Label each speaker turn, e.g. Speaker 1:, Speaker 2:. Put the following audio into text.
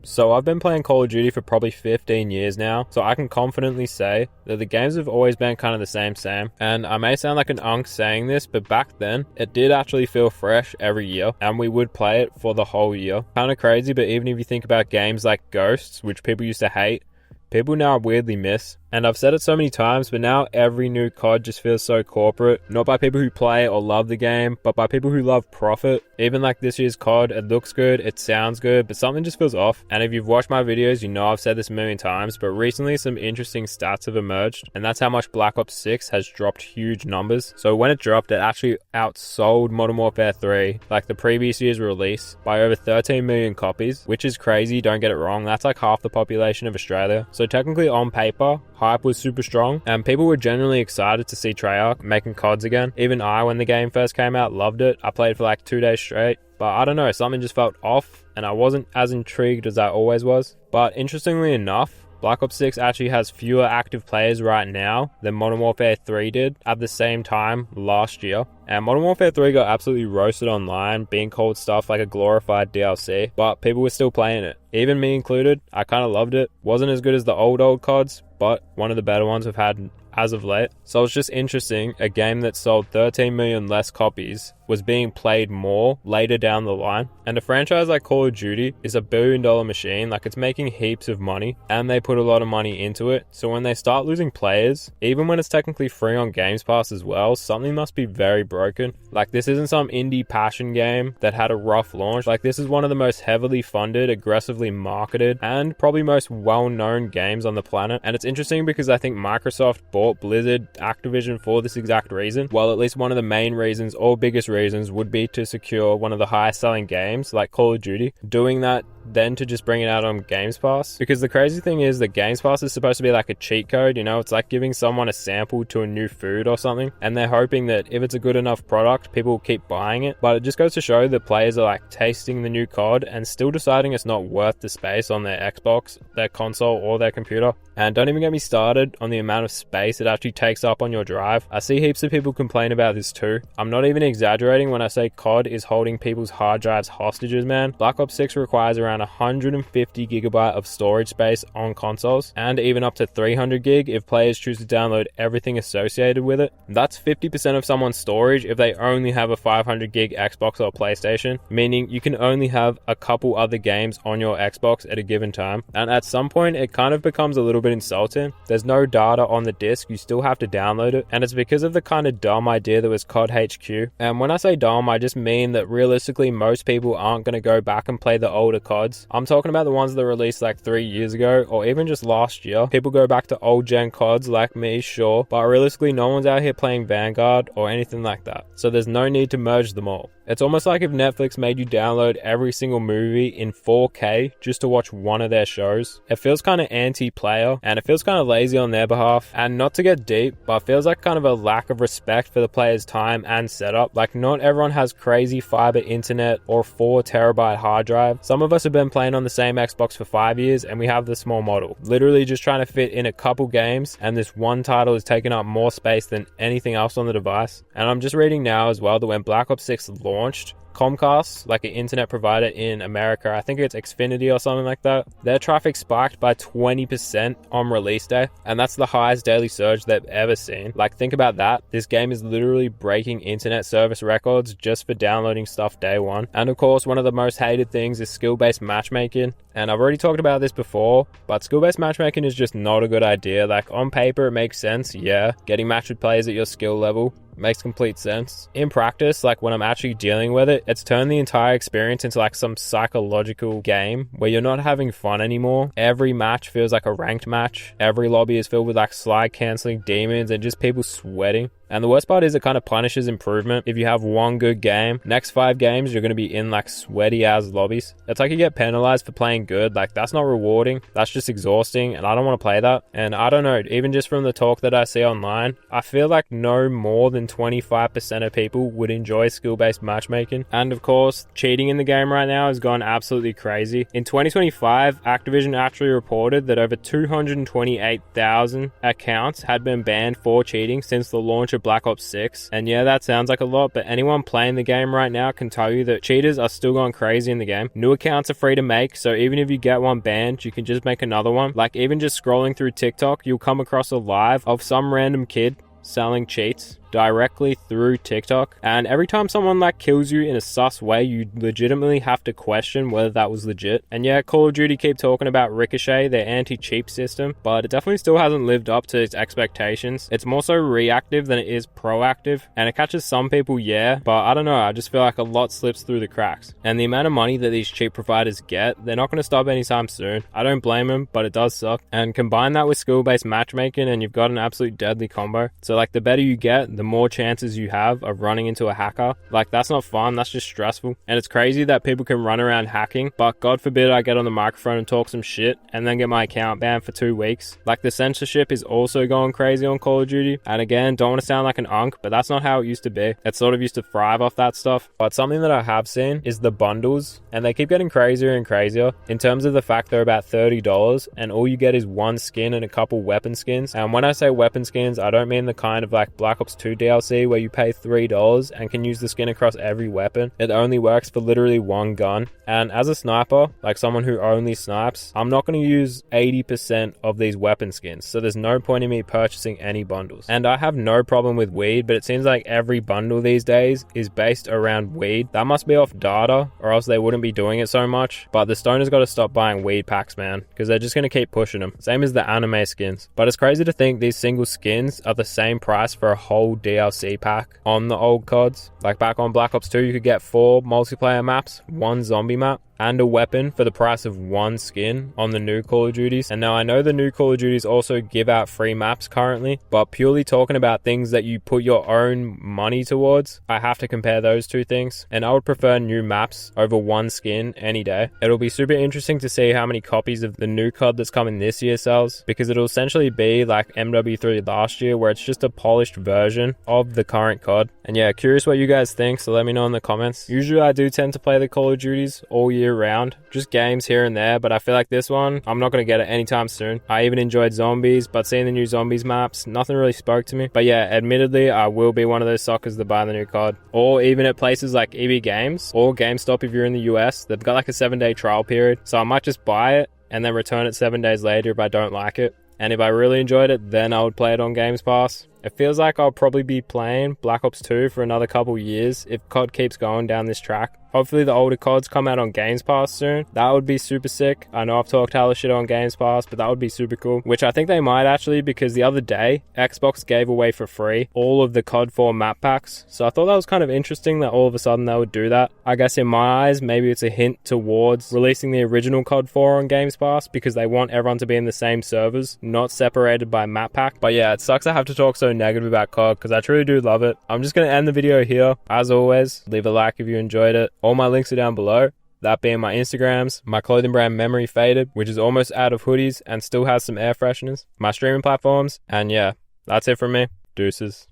Speaker 1: So I've been playing Call of Duty for probably 15 years now, so I can confidently say that the games have always been kind of the same. And I may sound like an unk saying this, but back then, it did actually feel fresh every year, and we would play it for the whole year. Kind of crazy, but even if you think about games like Ghosts, which people used to hate, people now weirdly miss. And I've said it so many times, but now every new COD just feels so corporate. Not by people who play or love the game, but by people who love profit. Even like this year's COD, it looks good, it sounds good, but something just feels off. And if you've watched my videos, you know I've said this a million times, but recently some interesting stats have emerged, and that's how much Black Ops 6 has dropped huge numbers. So when it dropped, it actually outsold Modern Warfare 3, like the previous year's release, by over 13 million copies, which is crazy, don't get it wrong. That's like half the population of Australia. So technically on paper, hype was super strong, and people were genuinely excited to see Treyarch making CODs again. Even I, when the game first came out, loved it. I played for like 2 days straight, but I don't know, something just felt off, and I wasn't as intrigued as I always was. But interestingly enough, Black Ops 6 actually has fewer active players right now than Modern Warfare 3 did at the same time last year. And Modern Warfare 3 got absolutely roasted online, being called stuff like a glorified DLC, but people were still playing it. Even me included, I kind of loved it. Wasn't as good as the old CODs, but one of the better ones we've had as of late. So it's just interesting, a game that sold 13 million less copies was being played more later down the line. And a franchise like Call of Duty is a billion-dollar machine, like it's making heaps of money, and they put a lot of money into it. So when they start losing players, even when it's technically free on Games Pass as well, something must be very broken. Like, this isn't some indie passion game that had a rough launch. Like, this is one of the most heavily funded, aggressively marketed, and probably most well-known games on the planet. And it's interesting because I think Microsoft bought Blizzard, Activision for this exact reason. Well, at least one of the main reasons or biggest reasons would be to secure one of the highest selling games like Call of Duty. Doing that then to just bring it out on Games Pass, because the crazy thing is that Games Pass is supposed to be like a cheat code, you know, it's like giving someone a sample to a new food or something, and they're hoping that if it's a good enough product, people will keep buying it. But it just goes to show that players are like tasting the new COD and still deciding it's not worth the space on their Xbox, their console, or their computer. And don't even get me started on the amount of space it actually takes up on your drive. I see heaps of people complain about this too. I'm not even exaggerating when I say COD is holding people's hard drives hostages, man. Black Ops 6 requires around 150 gigabyte of storage space on consoles, and even up to 300 gig if players choose to download everything associated with it. That's 50% of someone's storage if they only have a 500 gig Xbox or PlayStation, meaning you can only have a couple other games on your Xbox at a given time. And at some point, it kind of becomes a little bit insulting. There's no data on the disc, you still have to download it, and it's because of the kind of dumb idea that was COD HQ. And when I say dumb, I just mean that realistically most people aren't going to go back and play the older CODs. I'm talking about the ones that released like 3 years ago or even just last year. People go back to old gen CODs like me, sure, but realistically no one's out here playing Vanguard or anything like that. So there's no need to merge them all. It's almost like if Netflix made you download every single movie in 4K just to watch one of their shows. It feels kind of anti-player, and it feels kind of lazy on their behalf. And not to get deep, but it feels like kind of a lack of respect for the player's time and setup. Like, not everyone has crazy fiber internet or 4 terabyte hard drive. Some of us have been playing on the same Xbox for 5 years, and we have the small model. Literally just trying to fit in a couple games, and this one title is taking up more space than anything else on the device. And I'm just reading now as well that when Black Ops 6 launched, Comcast, like an internet provider in America, I think it's Xfinity or something like that, their traffic spiked by 20% on release day, and that's the highest daily surge they've ever seen. Like, think about that. This game is literally breaking internet service records just for downloading stuff day one. And of course, one of the most hated things is skill-based matchmaking, and I've already talked about this before, but skill-based matchmaking is just not a good idea. Like, on paper it makes sense, yeah, getting matched with players at your skill level makes complete sense. In practice, like when I'm actually dealing with it, it's turned the entire experience into like some psychological game where you're not having fun anymore. Every match feels like a ranked match. Every lobby is filled with like slide canceling demons and just people sweating. And the worst part is it kind of punishes improvement. If you have one good game, next 5 games you're going to be in like sweaty ass lobbies. It's like you get penalized for playing good. Like, that's not rewarding, that's just exhausting, and I don't want to play that. And I don't know, even just from the talk that I see online, I feel like no more than 25% of people would enjoy skill-based matchmaking. And of course, cheating in the game right now has gone absolutely crazy. In 2025, Activision actually reported that over 228,000 accounts had been banned for cheating since the launch launch of Black Ops 6. And yeah, that sounds like a lot, but anyone playing the game right now can tell you that cheaters are still going crazy in the game. New accounts are free to make, so even if you get one banned, you can just make another one. Like even just scrolling through TikTok, you'll come across a live of some random kid selling cheats directly through TikTok, and every time someone like kills you in a sus way, you legitimately have to question whether that was legit. And yeah, Call of Duty keep talking about Ricochet, their anti-cheat system, but it definitely still hasn't lived up to its expectations. It's more so reactive than it is proactive, and it catches some people, yeah, but I don't know, I just feel like a lot slips through the cracks. And the amount of money that these cheat providers get, they're not going to stop anytime soon. I don't blame them, but it does suck. And combine that with skill-based matchmaking and you've got an absolute deadly combo. So like the better you get, the more chances you have of running into a hacker. Like that's not fun, that's just stressful. And it's crazy that people can run around hacking, but God forbid I get on the microphone and talk some shit and then get my account banned for 2 weeks. Like the censorship is also going crazy on Call of Duty. And again, don't want to sound like an unk, but that's not how it used to be. It sort of used to thrive off that stuff. But something that I have seen is the bundles, and they keep getting crazier and crazier in terms of the fact they're about $30 and all you get is one skin and a couple weapon skins. And when I say weapon skins, I don't mean the kind of like Black Ops 2 DLC where you pay $3 and can use the skin across every weapon. It only works for literally one gun. And as a sniper, like someone who only snipes, I'm not going to use 80% of these weapon skins. So there's no point in me purchasing any bundles. And I have no problem with weed, but it seems like every bundle these days is based around weed. That must be off data or else they wouldn't be doing it so much. But the stoners got to stop buying weed packs, man, because they're just going to keep pushing them. Same as the anime skins. But it's crazy to think these single skins are the same price for a whole DLC pack on the old CODs. Like back on Black Ops 2, you could get 4 multiplayer maps, 1 zombie map, and a weapon for the price of 1 skin on the new Call of Duties. And now I know the new Call of Duties also give out free maps currently, but purely talking about things that you put your own money towards, I have to compare those two things. And I would prefer new maps over 1 skin any day. It'll be super interesting to see how many copies of the new COD that's coming this year sells, because it'll essentially be like MW3 last year, where it's just a polished version of the current COD. And yeah, curious what you guys think, so let me know in the comments. Usually I do tend to play the Call of Duties all year round, just games here and there, but I feel like this one, I'm not going to get it anytime soon. I even enjoyed zombies, but seeing the new zombies maps, nothing really spoke to me. But yeah, admittedly, I will be one of those suckers that buy the new COD. Or even at places like EB Games or GameStop if you're in the US, they've got like a 7-day trial period, so I might just buy it and then return it 7 days later if I don't like it. And if I really enjoyed it, then I would play it on Games Pass. It feels like I'll probably be playing Black Ops 2 for another couple years if COD keeps going down this track. Hopefully the older CODs come out on Games Pass soon. That would be super sick. I know I've talked hella shit on Games Pass, but that would be super cool. Which I think they might actually, because the other day, Xbox gave away for free all of the COD 4 map packs. So I thought that was kind of interesting that all of a sudden they would do that. I guess in my eyes, maybe it's a hint towards releasing the original COD 4 on Games Pass because they want everyone to be in the same servers, not separated by map pack. But yeah, it sucks I have to talk so negative about COD because I truly do love it. I'm just going to end the video here. As always, leave a like if you enjoyed it. All my links are down below. That being my Instagrams, my clothing brand Memory Faded, which is almost out of hoodies and still has some air fresheners, my streaming platforms, and yeah, that's it from me. Deuces.